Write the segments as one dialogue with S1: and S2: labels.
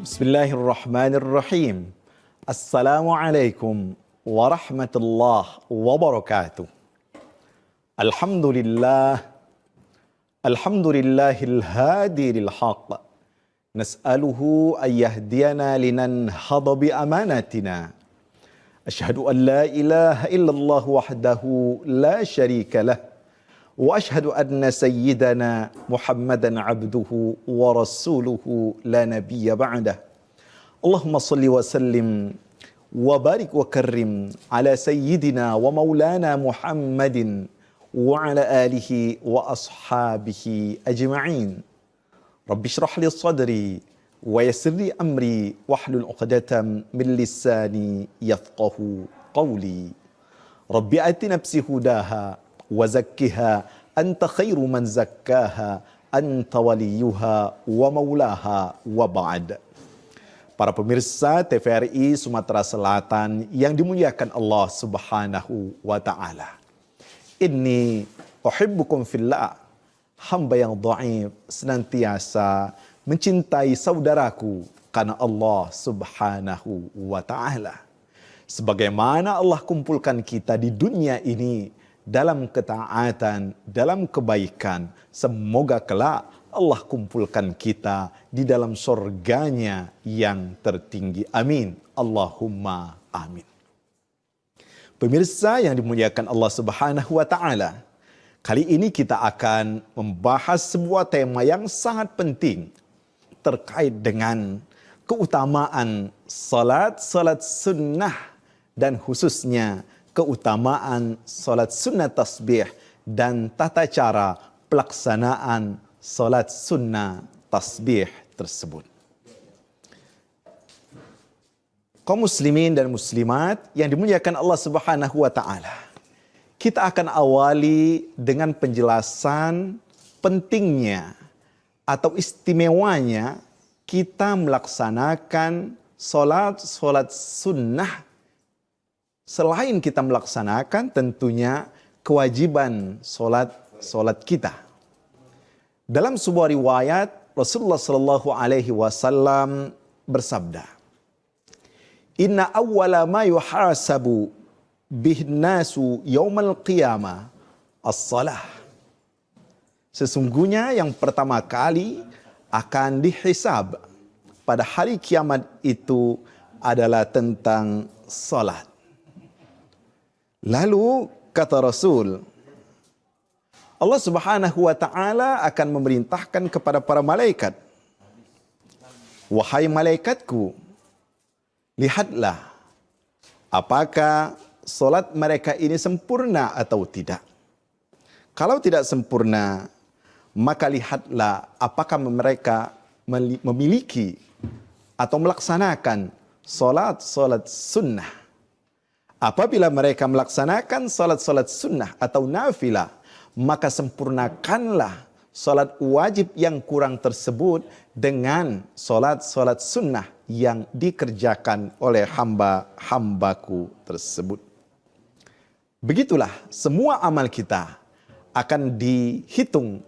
S1: Bismillahirrahmanirrahim. Assalamualaikum warahmatullahi wabarakatuh. Alhamdulillah. Alhamdulillahil hadi lil haqq. Nas'aluhu an yahdiyana linanhadha bi amanatina. Asyhadu an la ilaha illallah wahdahu la syarika lah. Wa asyhadu anna sayyidana Muhammadan abduhu wa rasuluhu la nabiyya ba'dah. Allahumma salli wa sallim wa barik wa karrim ala sayyidina wa maulana Muhammadin wa ala alihi wa ashabihi ajma'in. Rabbi shrah li sadri wa yassir li amri wahlul 'uqdatam min lisani yafqahu qawli. Rabbi ati nafsi hudaha wa zakkiha anta khairu man zakkaha anta waliyuha wa maulaha wa ba'd. Para pemirsa TVRI Sumatera Selatan yang dimuliakan Allah Subhanahu wa taala. Inni uhibbukum fillah. Hamba yang dhaif senantiasa mencintai saudaraku karena Allah Subhanahu wa taala. Sebagaimana Allah kumpulkan kita di dunia ini dalam ketaatan, dalam kebaikan, semoga kelak Allah kumpulkan kita di dalam surganya yang tertinggi. Amin. Allahumma amin. Pemirsa yang dimuliakan Allah Subhanahu wa taala, kali ini kita akan membahas sebuah tema yang sangat penting terkait dengan keutamaan salat sunnah dan khususnya keutamaan salat sunnah tasbih dan tata cara pelaksanaan salat sunnah tasbih tersebut. Kaum muslimin dan muslimat yang dimuliakan Allah Subhanahu wa taala. Kita akan awali dengan penjelasan pentingnya atau istimewanya kita melaksanakan salat sunnah. Selain kita melaksanakan tentunya kewajiban solat kita. Dalam sebuah riwayat Rasulullah Shallallahu Alaihi Wasallam bersabda, Inna awwala ma yuhasabu bihin nasu yaumal qiyamah as-salah. Sesungguhnya yang pertama kali akan dihisab pada hari kiamat itu adalah tentang salat. Lalu kata Rasul, Allah Subhanahu wa taala akan memerintahkan kepada para malaikat, wahai malaikatku, lihatlah apakah solat mereka ini sempurna atau tidak. Kalau tidak sempurna, maka lihatlah apakah mereka memiliki atau melaksanakan solat sunnah. Apabila mereka melaksanakan salat sunnah atau nafilah, maka sempurnakanlah salat wajib yang kurang tersebut dengan salat sunnah yang dikerjakan oleh hamba-hambaku tersebut. Begitulah semua amal kita akan dihitung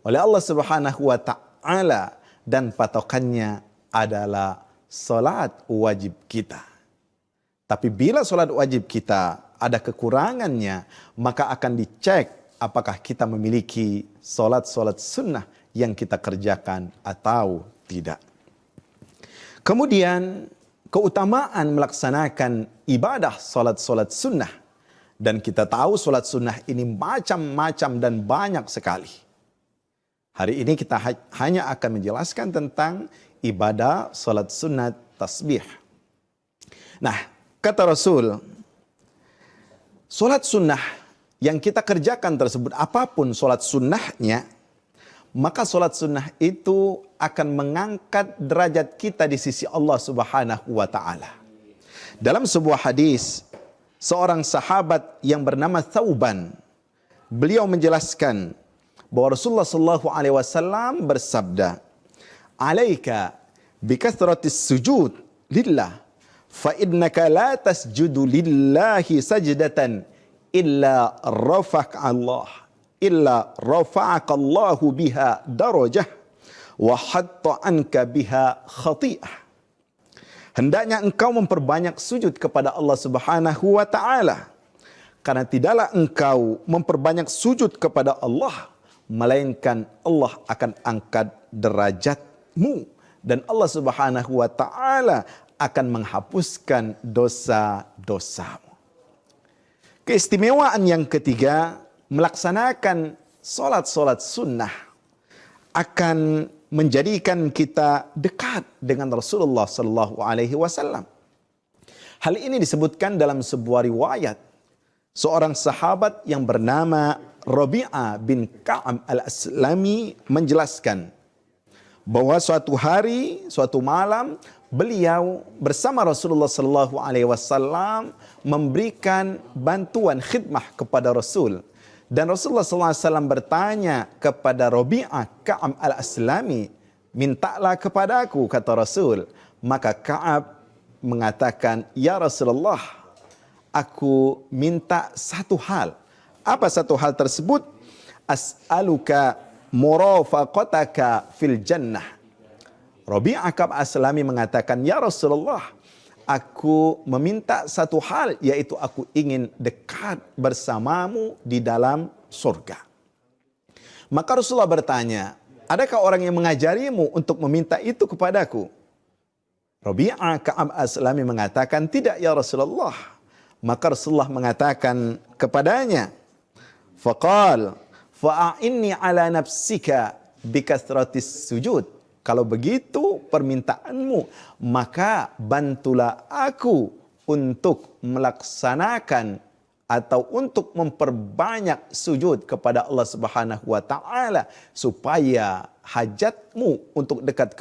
S1: oleh Allah Subhanahu wa taala dan patokannya adalah salat wajib kita. Tapi bila solat wajib kita ada kekurangannya, maka akan dicek apakah kita memiliki solat sunnah yang kita kerjakan atau tidak. Kemudian keutamaan melaksanakan ibadah solat sunnah. Dan kita tahu solat sunnah ini macam-macam dan banyak sekali. Hari ini kita hanya akan menjelaskan tentang ibadah solat sunnah tasbih. Nah, kata Rasul, solat sunnah yang kita kerjakan tersebut, apapun solat sunnahnya, maka solat sunnah itu akan mengangkat derajat kita di sisi Allah Subhanahu wa taala. Dalam sebuah hadis, seorang sahabat yang bernama Thauban, beliau menjelaskan bahwa Rasulullah sallallahu alaihi wasallam bersabda, "Alaika bikathratis sujud lillah. Fa innaka la tasjudu lillahi sajdatan illa rafa'aka Allahu biha darajah wa hatta anka biha khati'ah." hendaknya engkau memperbanyak sujud kepada Allah Subhanahu wa taala. Karena tidaklah engkau memperbanyak sujud kepada Allah, melainkan Allah akan angkat derajatmu dan Allah Subhanahu wa taala akan menghapuskan dosa-dosamu. Keistimewaan yang ketiga, melaksanakan solat-solat sunnah akan menjadikan kita dekat dengan Rasulullah sallallahu alaihi wasallam. Hal ini disebutkan dalam sebuah riwayat. Seorang sahabat yang bernama Rabi'ah bin Ka'ab al-Aslami menjelaskan bahwa suatu hari, suatu malam, beliau bersama Rasulullah sallallahu alaihi wasallam memberikan bantuan khidmah kepada Rasul. Dan Rasulullah sallallahu alaihi wasallam bertanya kepada Rabi'ah Ka'ab al-Aslami, "Mintalah kepadaku," kata Rasul. Maka Ka'ab mengatakan, "Ya Rasulullah, aku minta satu hal." Apa satu hal tersebut? "As'aluka murafaqataka fil jannah." Rabi'ah Ka'ab Aslami mengatakan, "Ya Rasulullah, aku meminta satu hal, yaitu aku ingin dekat bersamamu di dalam surga." Maka Rasulullah bertanya, "Adakah orang yang mengajarimu untuk meminta itu kepadaku?" Rabi'ah Ka'ab Aslami mengatakan, "Tidak ya Rasulullah." Maka Rasulullah mengatakan kepadanya, "Faqal fa'inni ala nafsika bikathratis sujud." Kalau begitu permintaanmu, maka bantulah aku untuk melaksanakan atau untuk memperbanyak sujud kepada Allah Subhanahu wa taala supaya hajatmu untuk dekat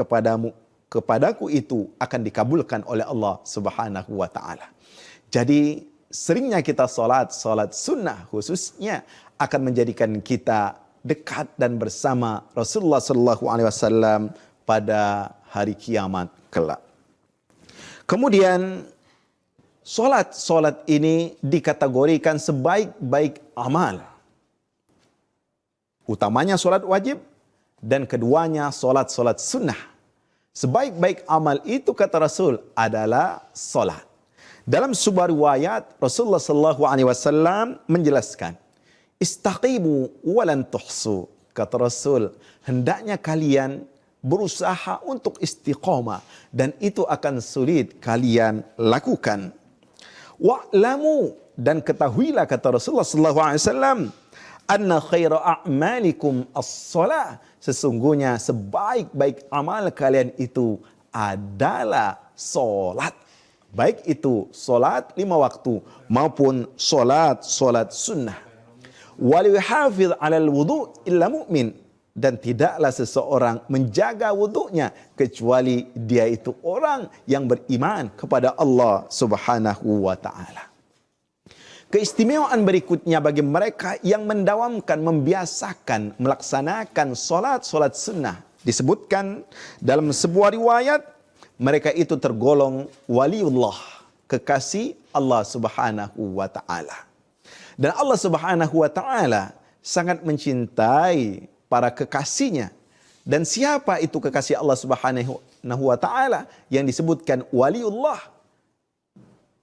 S1: kepadaku itu akan dikabulkan oleh Allah Subhanahu wa taala. Jadi seringnya kita salat sunnah khususnya akan menjadikan kita dekat dan bersama Rasulullah sallallahu alaihi wasallam pada hari kiamat kelak. Kemudian solat ini dikategorikan sebaik-baik amal. Utamanya solat wajib dan keduanya solat sunnah. Sebaik-baik amal itu kata Rasul adalah solat. Dalam sebuah riwayat Rasulullah sallallahu alaihi wasallam menjelaskan, "Istaqimu walan tuhsu." Kata Rasul, hendaknya kalian berusaha untuk istiqamah dan itu akan sulit kalian lakukan. Wa'lamu, dan ketahuilah kata Rasulullah sallallahu alaihi wasallam, "Anna khaira a'malikum as-shalah." Sesungguhnya sebaik-baik amal kalian itu adalah salat. Baik itu solat 5 waktu maupun solat sunnah. Waliyuhafiz 'alal wudu' illa mu'min, dan tidaklah seseorang menjaga wudunya kecuali dia itu orang yang beriman kepada Allah Subhanahu wa taala. Keistimewaan berikutnya bagi mereka yang mendawamkan, membiasakan melaksanakan solat sunnah, disebutkan dalam sebuah riwayat, mereka itu tergolong waliullah, kekasih Allah Subhanahu wa taala. Dan Allah Subhanahu wa taala sangat mencintai para kekasihnya. Dan siapa itu kekasih Allah Subhanahu wa taala yang disebutkan waliullah?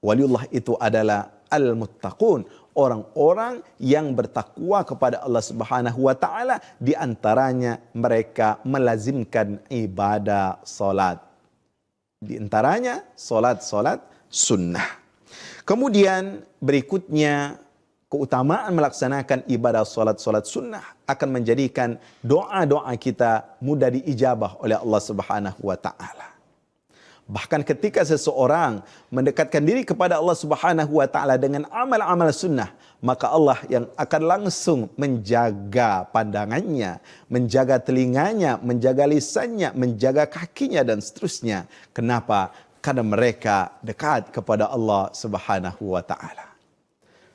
S1: Waliullah itu adalah al-muttaqun, orang-orang yang bertakwa kepada Allah Subhanahu wa taala, di antaranya mereka melazimkan ibadah salat. Di antaranya solat sunnah. Kemudian berikutnya, keutamaan melaksanakan ibadah solat sunnah akan menjadikan doa-doa kita mudah diijabah oleh Allah Subhanahu wa taala. Bahkan ketika seseorang mendekatkan diri kepada Allah Subhanahu wa taala dengan amal-amal sunnah, maka Allah yang akan langsung menjaga pandangannya, menjaga telinganya, menjaga lisannya, menjaga kakinya dan seterusnya. Kenapa? Karena mereka dekat kepada Allah Subhanahu wa taala.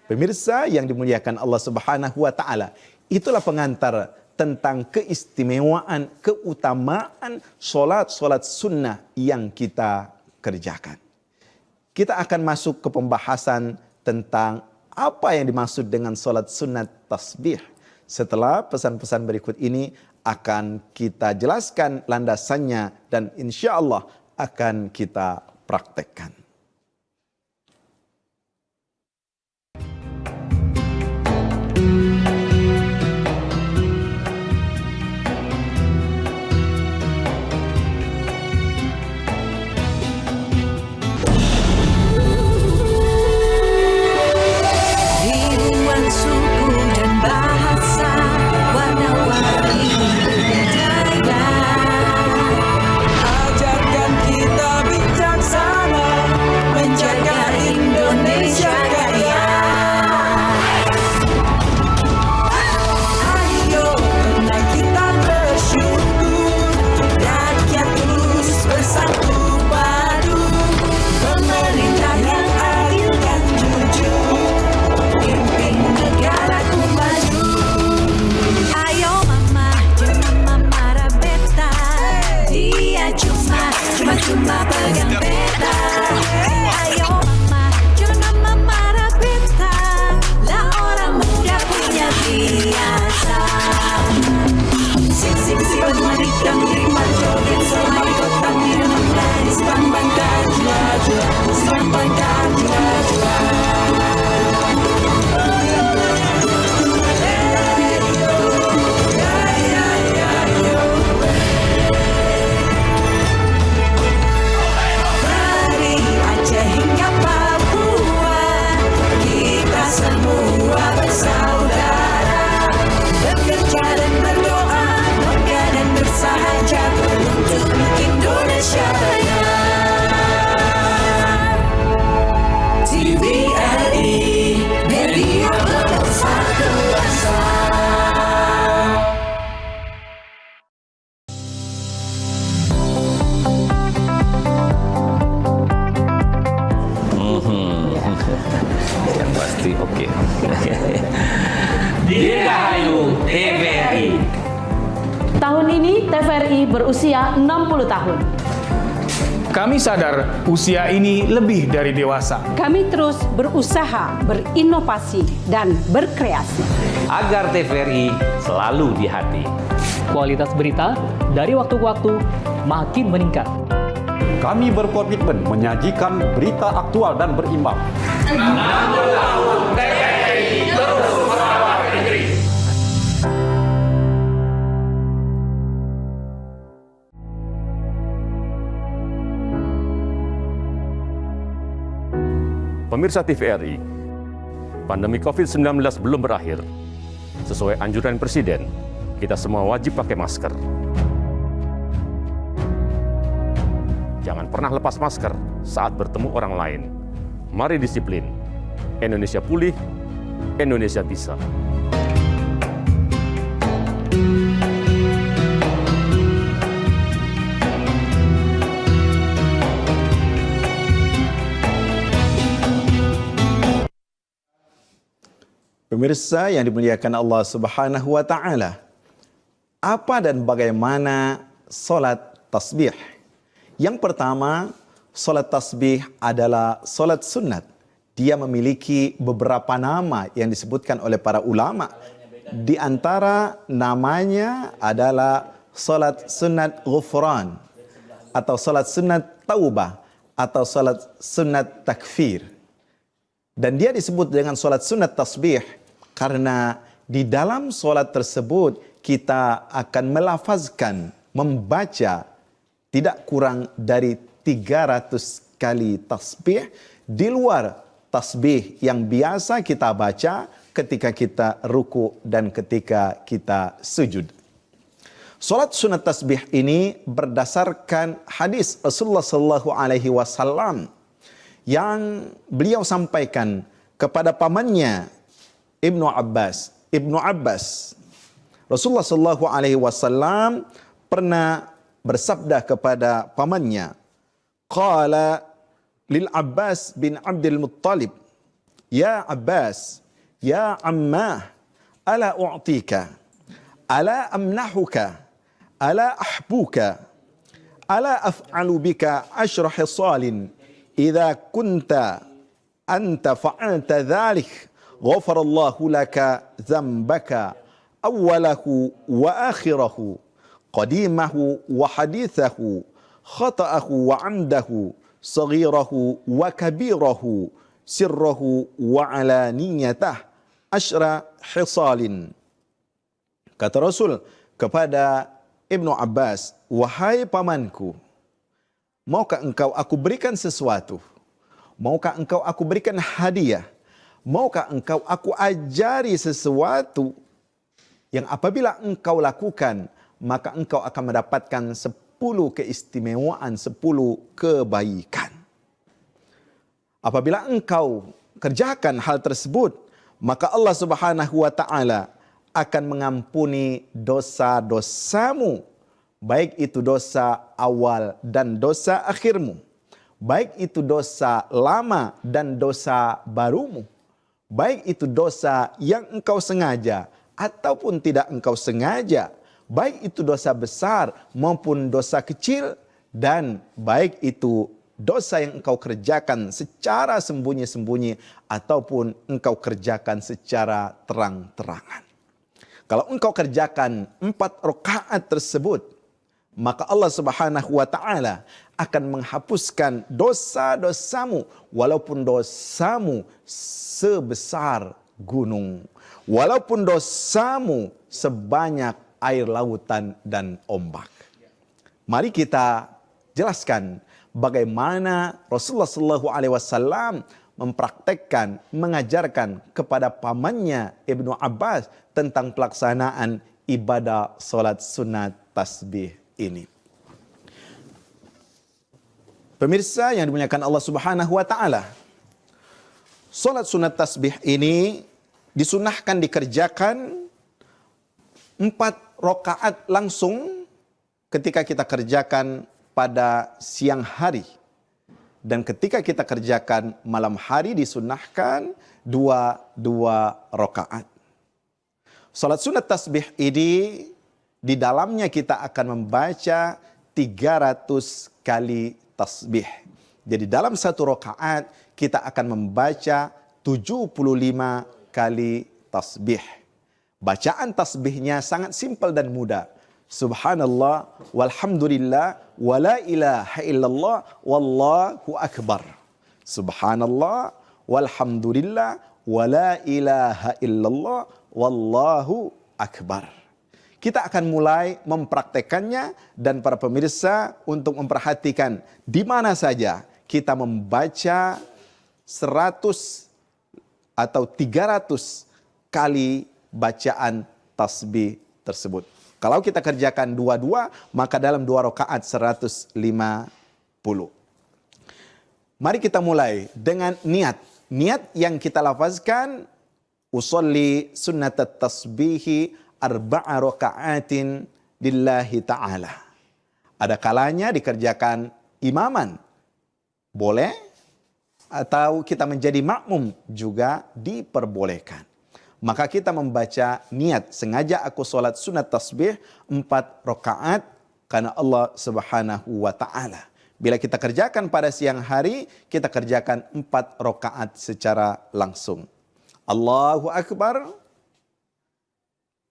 S1: Pemirsa yang dimuliakan Allah Subhanahu wa taala, itulah pengantar tentang keistimewaan, keutamaan solat sunnah yang kita kerjakan. Kita akan masuk ke pembahasan tentang apa yang dimaksud dengan solat sunat tasbih. Setelah pesan-pesan berikut ini akan kita jelaskan landasannya dan insya Allah akan kita praktekkan.
S2: Yang pasti oke. Dirgahayu TVRI.
S3: Tahun ini TVRI berusia 60 tahun.
S4: Kami sadar usia ini lebih dari dewasa.
S3: Kami terus berusaha, berinovasi, dan berkreasi.
S2: Agar TVRI selalu di hati.
S5: Kualitas berita dari waktu ke waktu makin meningkat.
S6: Kami berkomitmen menyajikan berita aktual dan berimbang.
S2: 60 tahun TVRI terus merawat negeri.
S7: Pemirsa TVRI, pandemi COVID-19 belum berakhir. Sesuai anjuran Presiden, kita semua wajib pakai masker. Jangan pernah lepas masker saat bertemu orang lain. Mari disiplin. Indonesia pulih, Indonesia bisa.
S1: Pemirsa yang dimuliakan Allah Subhanahu wa taala, apa dan bagaimana salat tasbih? Yang pertama, salat tasbih adalah salat sunat. Dia memiliki beberapa nama yang disebutkan oleh para ulama. Di antara namanya adalah salat sunat ghufran, atau salat sunat taubah, atau salat sunat takfir. Dan dia disebut dengan salat sunat tasbih karena di dalam salat tersebut kita akan melafazkan, membaca tidak kurang dari 300 kali tasbih di luar tasbih yang biasa kita baca ketika kita ruku dan ketika kita sujud. Salat sunat tasbih ini berdasarkan hadis Rasulullah sallallahu alaihi wasallam yang beliau sampaikan kepada pamannya Ibnu Abbas. Rasulullah sallallahu alaihi wasallam pernah bersabda kepada pamannya, qala lil Abbas bin Abdul Muttalib, ya Abbas, ya ammah, ala u'tika, ala amnahuka, ala ahbuka, ala af'alu bika ashra hisalin, idza kunta anta fa'alta dhalik ghafarallahu laka dhanbaka awwalahu wa akhirahu qadimahu wa hadithahu khata'ahu wa amdahu saghirahu wa kabirahu, sirrahu wa alaniyatah, asyra hisalin. Kata Rasul kepada Ibnu Abbas, wahai pamanku, maukah engkau aku berikan sesuatu? Maukah engkau aku berikan hadiah? Maukah engkau aku ajari sesuatu yang apabila engkau lakukan, maka engkau akan mendapatkan 10 keistimewaan, 10 kebaikan. Apabila engkau kerjakan hal tersebut, maka Allah Subhanahu wa taala akan mengampuni dosa-dosamu, baik itu dosa awal dan dosa akhirmu, baik itu dosa lama dan dosa barumu, baik itu dosa yang engkau sengaja ataupun tidak engkau sengaja, baik itu dosa besar maupun dosa kecil, dan baik itu dosa yang engkau kerjakan secara sembunyi-sembunyi ataupun engkau kerjakan secara terang-terangan. Kalau engkau kerjakan 4 rakaat tersebut, maka Allah Subhanahu wa taala akan menghapuskan dosa-dosamu walaupun dosamu sebesar gunung, walaupun dosamu sebanyak air lautan dan ombak. Mari kita jelaskan bagaimana Rasulullah SAW mempraktekkan, mengajarkan kepada pamannya Ibnu Abbas tentang pelaksanaan ibadah salat sunat tasbih ini. Pemirsa yang dimuliakan Allah Subhanahu wa taala, salat sunat tasbih ini disunahkan dikerjakan 4 rakaat langsung ketika kita kerjakan pada siang hari, dan ketika kita kerjakan malam hari disunahkan 2 rakaat. Salat sunat tasbih ini di dalamnya kita akan membaca 300 kali tasbih. Jadi dalam 1 rakaat kita akan membaca 75 kali tasbih. Bacaan tasbihnya sangat simpel dan mudah. Subhanallah, walhamdulillah, wala ilaha illallah, wallahu akbar. Subhanallah, walhamdulillah, wala ilaha illallah, wallahu akbar. Kita akan mulai mempraktekannya, dan para pemirsa untuk memperhatikan di mana saja kita membaca 100 atau 300 kali bacaan tasbih tersebut. Kalau kita kerjakan 2-2, maka dalam 2 rakaat 150. Mari kita mulai dengan niat. Niat yang kita lafazkan, usolli sunnat tasbihi 4 rakaatin lillahi ta'ala. Ada kalanya dikerjakan imaman, boleh, atau kita menjadi makmum juga diperbolehkan. Maka kita membaca niat, sengaja aku sholat sunat tasbih 4 rakaat karena Allah Subhanahu wa ta'ala. Bila kita kerjakan pada siang hari, kita kerjakan 4 rakaat secara langsung. Allahu Akbar.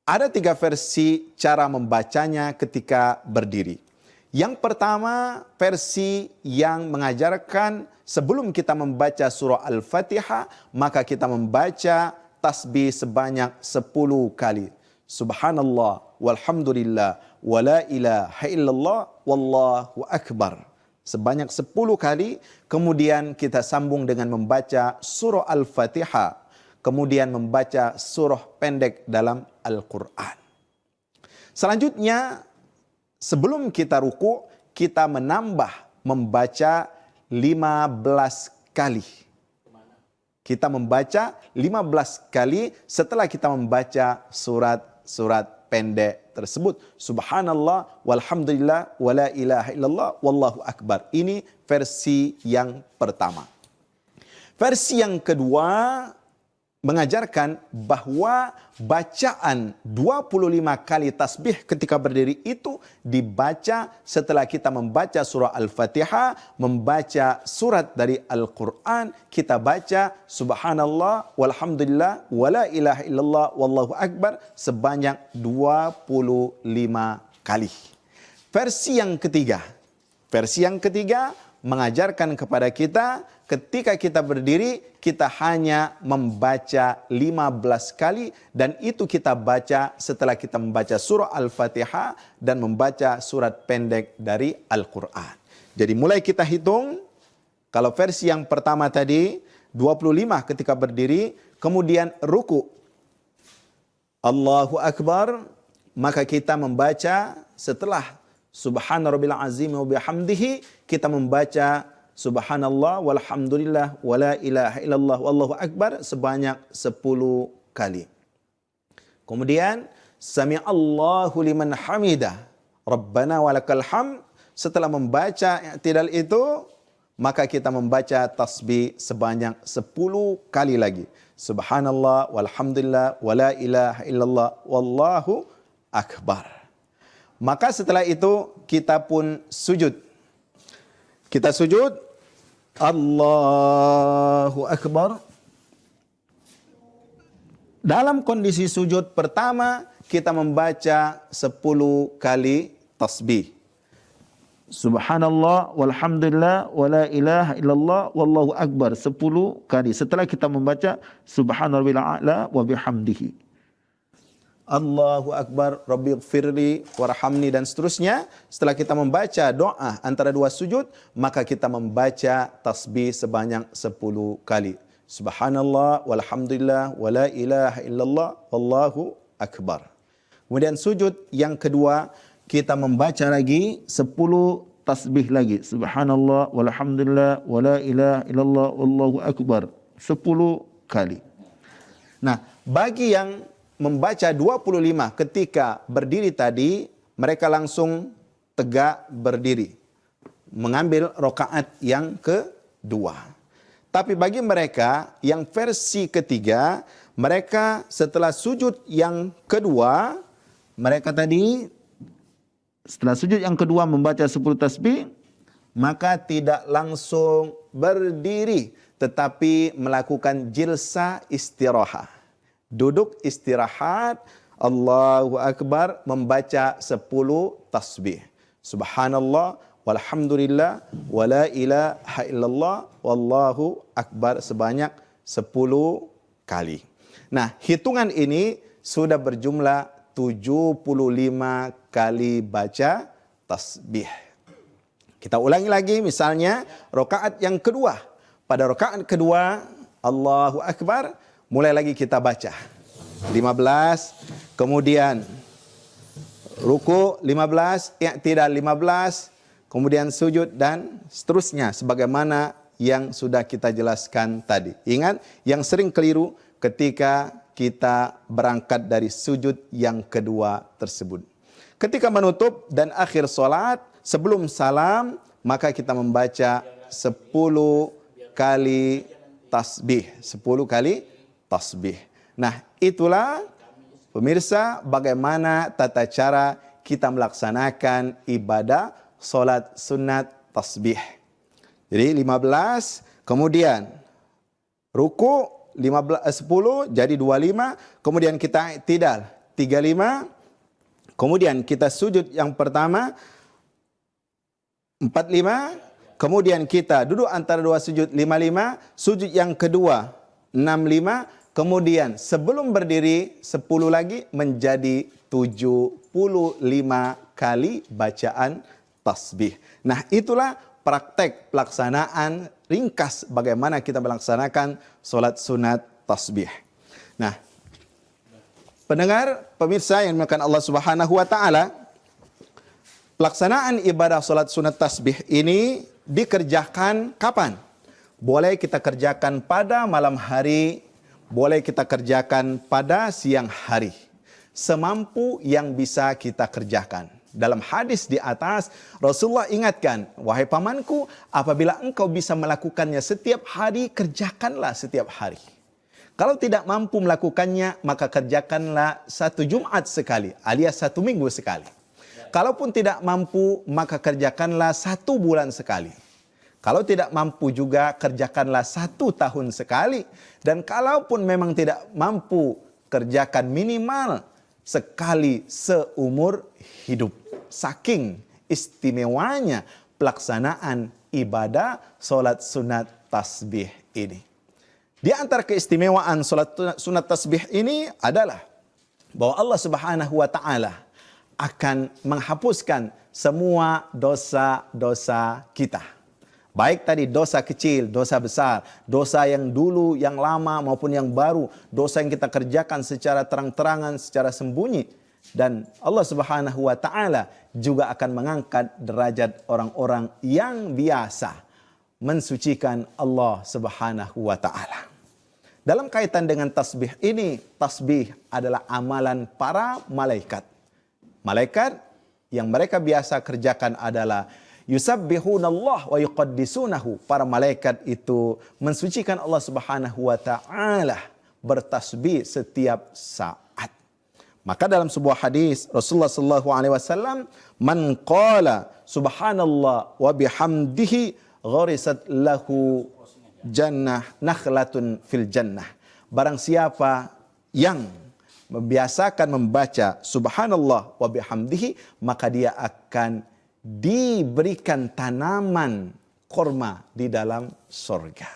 S1: Ada 3 versi cara membacanya ketika berdiri. Yang pertama, versi yang mengajarkan sebelum kita membaca surah Al-Fatihah, maka kita membaca tasbih sebanyak 10 kali. Subhanallah, walhamdulillah, wala ilaha illallah, wallahu akbar. Sebanyak 10 kali. Kemudian kita sambung dengan membaca surah Al-Fatihah. Kemudian membaca surah pendek dalam Al-Quran. Selanjutnya, sebelum kita ruku, kita menambah membaca 15 kali. Kita membaca 15 kali setelah kita membaca surat-surat pendek tersebut. Subhanallah, walhamdulillah, wala ilaha illallah, wallahu akbar. Ini versi yang pertama. Versi yang kedua mengajarkan bahwa bacaan 25 kali tasbih ketika berdiri itu dibaca setelah kita membaca surah Al-Fatihah, membaca surat dari Al-Quran, kita baca Subhanallah, walhamdulillah, wala ilaha illallah, wallahu akbar sebanyak 25 kali. Versi yang ketiga mengajarkan kepada kita ketika kita berdiri kita hanya membaca 15 kali dan itu kita baca setelah kita membaca surah Al-Fatihah dan membaca surat pendek dari Al-Quran. Jadi mulai kita hitung, kalau versi yang pertama tadi 25 ketika berdiri, kemudian ruku Allahu Akbar, maka kita membaca setelah Subhana rabbil azim wa bihamdihi, kita membaca Subhanallah walhamdulillah wala ilaha illallah wallahu akbar sebanyak 10 kali. Kemudian Sami'allahu liman hamidah Rabbana walakal hamd. Setelah membaca i'tidal itu, maka kita membaca tasbih sebanyak 10 kali lagi. Subhanallah walhamdulillah wala ilaha illallah wallahu akbar. Maka setelah itu kita pun sujud. Kita sujud. Allahu Akbar. Dalam kondisi sujud pertama, kita membaca 10 kali tasbih. Subhanallah walhamdulillah wala ilaha illallah wallahu akbar 10 kali. Setelah kita membaca Subhanallah wa bihamdihi. Allahu Akbar, Rabbighfirli, warhamni dan seterusnya. Setelah kita membaca doa antara dua sujud, maka kita membaca tasbih sebanyak 10 kali. Subhanallah, walhamdulillah, wala ilaha illallah, wallahu akbar. Kemudian sujud yang kedua, kita membaca lagi 10 tasbih lagi. Subhanallah, walhamdulillah, wala ilaha illallah, wallahu akbar. 10 kali. Nah, bagi yang membaca 25 ketika berdiri tadi, mereka langsung tegak berdiri. Mengambil rakaat yang kedua. Tapi bagi mereka yang versi ketiga, mereka setelah sujud yang kedua, mereka tadi setelah sujud yang kedua membaca 10 tasbih, maka tidak langsung berdiri, tetapi melakukan jilsa istirahah. Duduk istirahat, Allahu Akbar, membaca 10 tasbih. Subhanallah, walhamdulillah, wala ilaha illallah, wallahu akbar sebanyak 10 kali. Nah, hitungan ini sudah berjumlah 75 kali baca tasbih. Kita ulangi lagi, misalnya rakaat yang kedua. Pada rakaat kedua, Allahu Akbar, mulai lagi kita baca 15, kemudian ruku 15, i'tidal 15, kemudian sujud dan seterusnya sebagaimana yang sudah kita jelaskan tadi. Ingat, yang sering keliru ketika kita berangkat dari sujud yang kedua tersebut. Ketika menutup dan akhir salat, sebelum salam, maka kita membaca 10 kali tasbih, 10 kali tasbih. Nah, itulah pemirsa bagaimana tata cara kita melaksanakan ibadah solat sunat tasbih. Jadi 15, kemudian ruku 10 jadi 25, kemudian kita i'tidal 35, kemudian kita sujud yang pertama 45, kemudian kita duduk antara dua sujud 55, sujud yang kedua 65, kemudian sebelum berdiri 10 lagi menjadi 75 kali bacaan tasbih. Nah, itulah praktek pelaksanaan ringkas bagaimana kita melaksanakan solat sunat tasbih. Nah, pendengar, pemirsa yang dimuliakan Allah Subhanahu wa taala, pelaksanaan ibadah solat sunat tasbih ini dikerjakan kapan? Boleh kita kerjakan pada malam hari, boleh kita kerjakan pada siang hari. Semampu yang bisa kita kerjakan. Dalam hadis di atas, Rasulullah ingatkan, wahai pamanku, apabila engkau bisa melakukannya setiap hari, kerjakanlah setiap hari. Kalau tidak mampu melakukannya, maka kerjakanlah 1 Jumat sekali, alias 1 minggu sekali. Kalaupun tidak mampu, maka kerjakanlah 1 bulan sekali. Kalau tidak mampu juga, kerjakanlah 1 tahun sekali. Dan kalaupun memang tidak mampu, kerjakan minimal sekali seumur hidup. Saking istimewanya pelaksanaan ibadah solat sunat tasbih ini. Di antara keistimewaan solat sunat tasbih ini adalah bahwa Allah Subhanahu wa taala akan menghapuskan semua dosa-dosa kita. Baik tadi dosa kecil, dosa besar, dosa yang dulu, yang lama maupun yang baru, dosa yang kita kerjakan secara terang-terangan, secara sembunyi. Dan Allah Subhanahu wa taala juga akan mengangkat derajat orang-orang yang biasa mensucikan Allah Subhanahu wa taala. Dalam kaitan dengan tasbih ini, tasbih adalah amalan para malaikat. Malaikat yang mereka biasa kerjakan adalah yusabbihunallah wa yuqaddisunahu. Para malaikat itu mensucikan Allah Subhanahu wa taala, bertasbih setiap saat. Maka dalam sebuah hadis Rasulullah sallallahu alaihi wasallam, man qala subhanallah wa bihamdihi gharisat lahu jannah nakhlatun fil jannah. Barang siapa yang membiasakan membaca subhanallah wa bihamdihi, maka dia akan diberikan tanaman korma di dalam surga.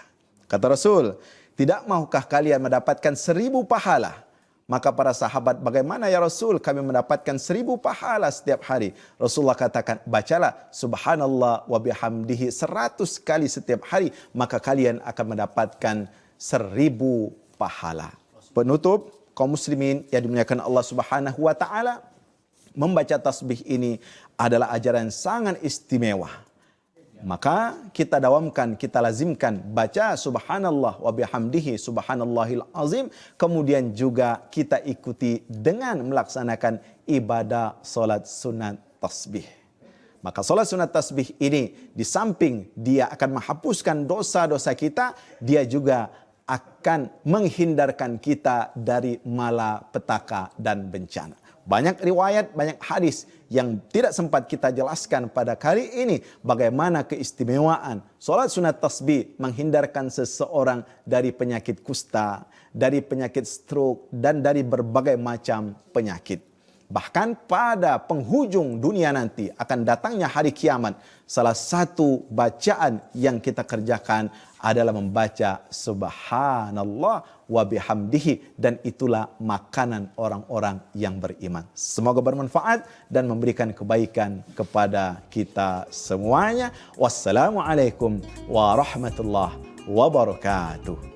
S1: Kata Rasul, tidak maukah kalian mendapatkan 1000 pahala? Maka para sahabat, bagaimana ya Rasul kami mendapatkan 1000 pahala setiap hari? Rasulullah katakan, bacalah subhanallah wa bihamdihi 100 kali setiap hari, maka kalian akan mendapatkan 1000 pahala. Penutup, kaum muslimin yang dimuliakan Allah Subhanahu wa taala, membaca tasbih ini adalah ajaran sangat istimewa. Maka kita dawamkan, kita lazimkan baca subhanallah wa bihamdihi subhanallahil azim. Kemudian juga kita ikuti dengan melaksanakan ibadah solat sunat tasbih. Maka solat sunat tasbih ini di samping dia akan menghapuskan dosa-dosa kita, dia juga akan menghindarkan kita dari malapetaka dan bencana. Banyak riwayat, banyak hadis yang tidak sempat kita jelaskan pada kali ini. Bagaimana keistimewaan solat sunat tasbih menghindarkan seseorang dari penyakit kusta, dari penyakit stroke, dan dari berbagai macam penyakit. Bahkan pada penghujung dunia nanti akan datangnya hari kiamat, salah satu bacaan yang kita kerjakan adalah membaca subhanallah wa bihamdihi, dan itulah makanan orang-orang yang beriman. Semoga bermanfaat dan memberikan kebaikan kepada kita semuanya. Wassalamualaikum warahmatullahi wabarakatuh.